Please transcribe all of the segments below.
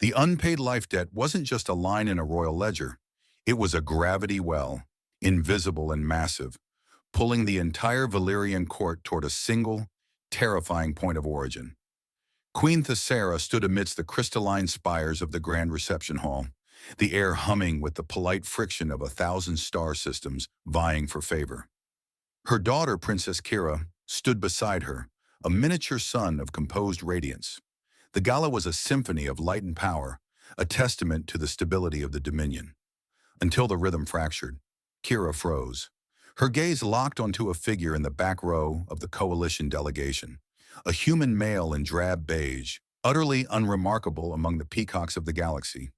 The unpaid life debt wasn't just a line in a royal ledger. It was a gravity well, invisible and massive, pulling the entire Valyrian court toward a single, terrifying point of origin. Queen Thessera stood amidst the crystalline spires of the grand reception hall, the air humming with the polite friction of 1,000 star systems vying for favor. Her daughter, Princess Kira, stood beside her, a miniature sun of composed radiance. The gala was a symphony of light and power, a testament to the stability of the Dominion. Until the rhythm fractured, Kira froze. Her gaze locked onto a figure in the back row of the coalition delegation, a human male in drab beige, utterly unremarkable among the peacocks of the galaxy.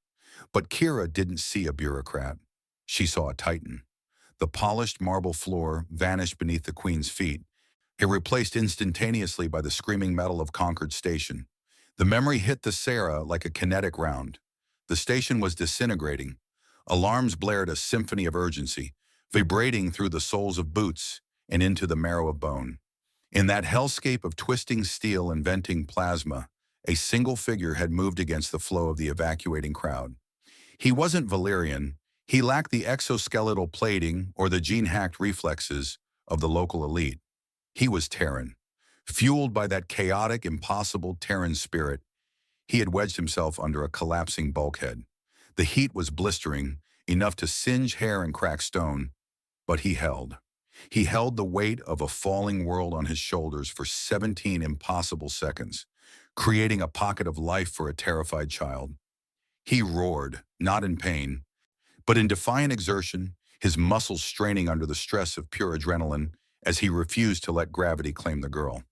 But Kira didn't see a bureaucrat. She saw a titan. The polished marble floor vanished beneath the queen's feet, it replaced instantaneously by the screaming metal of Concord Station. The memory hit the Sarah like a kinetic round. The station was disintegrating. Alarms blared a symphony of urgency, vibrating through the soles of boots and into the marrow of bone. In that hellscape of twisting steel and venting plasma, a single figure had moved against the flow of the evacuating crowd. He wasn't Valyrian. He lacked the exoskeletal plating or the gene-hacked reflexes of the local elite. He was Terran. Fueled by that chaotic, impossible Terran spirit, he had wedged himself under a collapsing bulkhead. The heat was blistering, enough to singe hair and crack stone, but he held. He held the weight of a falling world on his shoulders for 17 impossible seconds, creating a pocket of life for a terrified child. He roared, not in pain, but in defiant exertion, his muscles straining under the stress of pure adrenaline as he refused to let gravity claim the girl.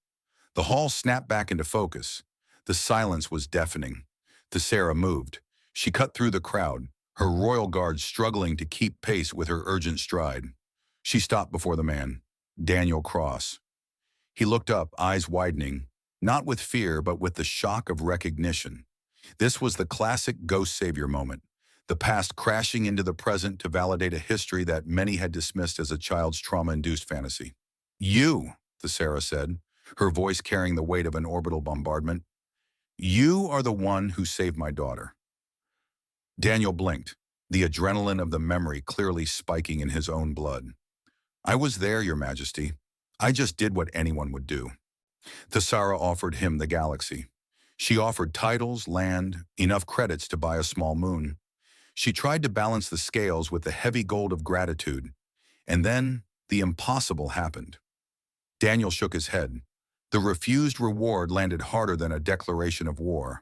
The hall snapped back into focus. The silence was deafening. Thessera moved. She cut through the crowd, her royal guard struggling to keep pace with her urgent stride. She stopped before the man, Daniel Cross. He looked up, eyes widening, not with fear, but with the shock of recognition. This was the classic ghost savior moment, the past crashing into the present to validate a history that many had dismissed as a child's trauma-induced fantasy. You, Thessera said, her voice carrying the weight of an orbital bombardment. You are the one who saved my daughter. Daniel blinked, the adrenaline of the memory clearly spiking in his own blood. I was there, Your Majesty. I just did what anyone would do. Thessera offered him the galaxy. She offered titles, land, enough credits to buy a small moon. She tried to balance the scales with the heavy gold of gratitude. And then the impossible happened. Daniel shook his head. The refused reward landed harder than a declaration of war.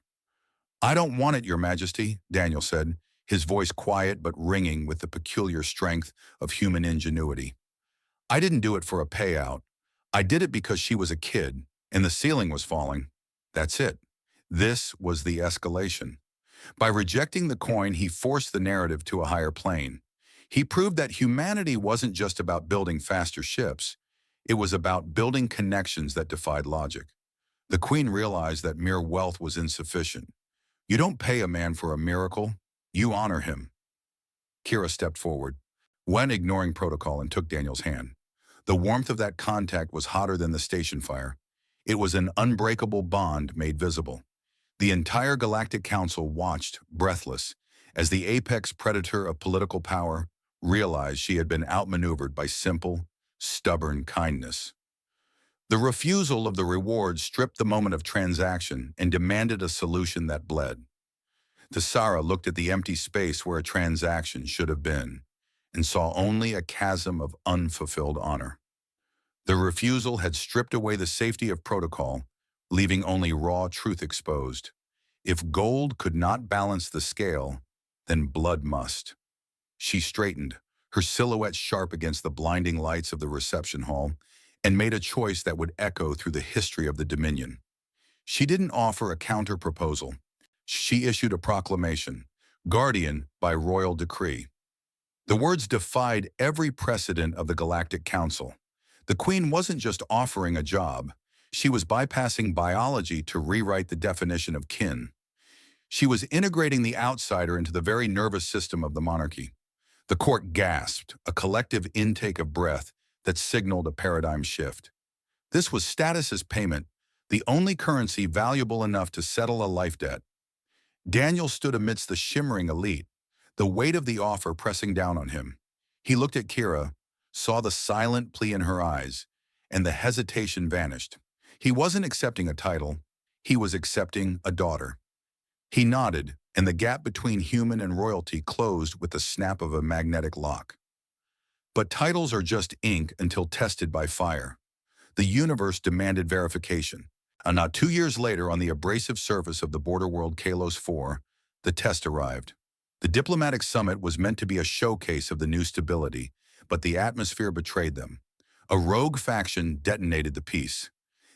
I don't want it, Your Majesty, Daniel said, his voice quiet but ringing with the peculiar strength of human ingenuity. I didn't do it for a payout. I did it because she was a kid, and the ceiling was falling. That's it. This was the escalation. By rejecting the coin, he forced the narrative to a higher plane. He proved that humanity wasn't just about building faster ships. It was about building connections that defied logic. The Queen realized that mere wealth was insufficient. You don't pay a man for a miracle, you honor him. Kira stepped forward, Wen ignoring protocol, and took Daniel's hand. The warmth of that contact was hotter than the station fire. It was an unbreakable bond made visible. The entire Galactic Council watched, breathless, as the apex predator of political power realized she had been outmaneuvered by simple, stubborn kindness. The refusal of the reward stripped the moment of transaction and demanded a solution that bled. Thessera looked at the empty space where a transaction should have been and saw only a chasm of unfulfilled honor. The refusal had stripped away the safety of protocol, leaving only raw truth exposed. If gold could not balance the scale, then blood must. She straightened, her silhouette sharp against the blinding lights of the reception hall, and made a choice that would echo through the history of the Dominion. She didn't offer a counter-proposal. She issued a proclamation, guardian by royal decree. The words defied every precedent of the Galactic Council. The Queen wasn't just offering a job. She was bypassing biology to rewrite the definition of kin. She was integrating the outsider into the very nervous system of the monarchy. The court gasped, a collective intake of breath that signaled a paradigm shift. This was status as payment, the only currency valuable enough to settle a life debt. Daniel stood amidst the shimmering elite, the weight of the offer pressing down on him. He looked at Kira, saw the silent plea in her eyes, and the hesitation vanished. He wasn't accepting a title, he was accepting a daughter. He nodded, and the gap between human and royalty closed with the snap of a magnetic lock. But titles are just ink until tested by fire. The universe demanded verification. And not 2 years later, on the abrasive surface of the border world Kalos 4, the test arrived. The diplomatic summit was meant to be a showcase of the new stability, but the atmosphere betrayed them. A rogue faction detonated the peace.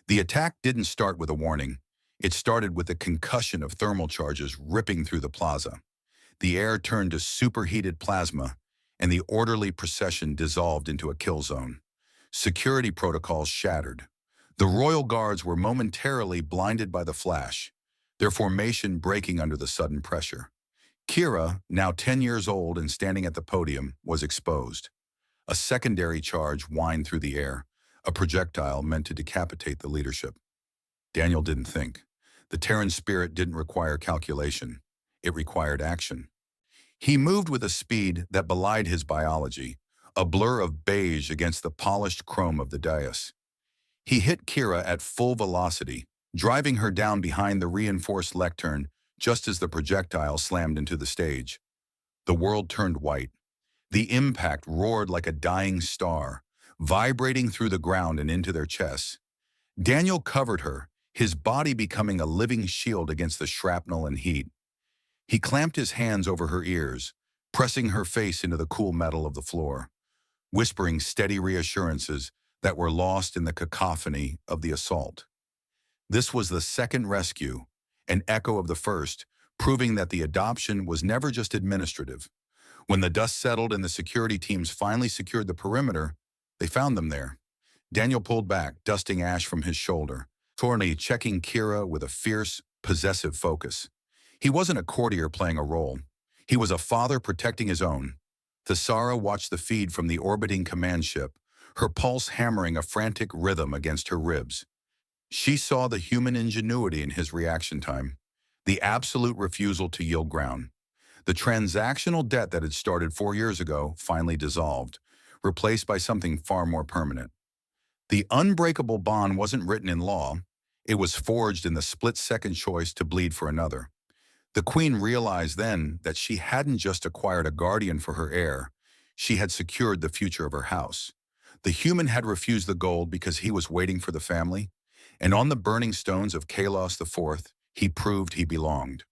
The attack didn't start with a warning. It started with a concussion of thermal charges ripping through the plaza. The air turned to superheated plasma, and the orderly procession dissolved into a kill zone. Security protocols shattered. The royal guards were momentarily blinded by the flash, their formation breaking under the sudden pressure. Kira, now 10 years old and standing at the podium, was exposed. A secondary charge whined through the air, a projectile meant to decapitate the leadership. Daniel didn't think. The Terran spirit didn't require calculation. It required action. He moved with a speed that belied his biology, a blur of beige against the polished chrome of the dais. He hit Kira at full velocity, driving her down behind the reinforced lectern just as the projectile slammed into the stage. The world turned white. The impact roared like a dying star, vibrating through the ground and into their chests. Daniel covered her, his body becoming a living shield against the shrapnel and heat. He clamped his hands over her ears, pressing her face into the cool metal of the floor, whispering steady reassurances that were lost in the cacophony of the assault. This was the second rescue, an echo of the first, proving that the adoption was never just administrative. When the dust settled and the security teams finally secured the perimeter, they found them there. Daniel pulled back, dusting ash from his shoulder, Thorny checking Kira with a fierce, possessive focus. He wasn't a courtier playing a role. He was a father protecting his own. Thesara watched the feed from the orbiting command ship, her pulse hammering a frantic rhythm against her ribs. She saw the human ingenuity in his reaction time, the absolute refusal to yield ground. The transactional debt that had started 4 years ago finally dissolved, replaced by something far more permanent. The unbreakable bond wasn't written in law. It was forged in the split-second choice to bleed for another. The Queen realized then that she hadn't just acquired a guardian for her heir, she had secured the future of her house. The human had refused the gold because he was waiting for the family, and on the burning stones of Kalos IV, he proved he belonged.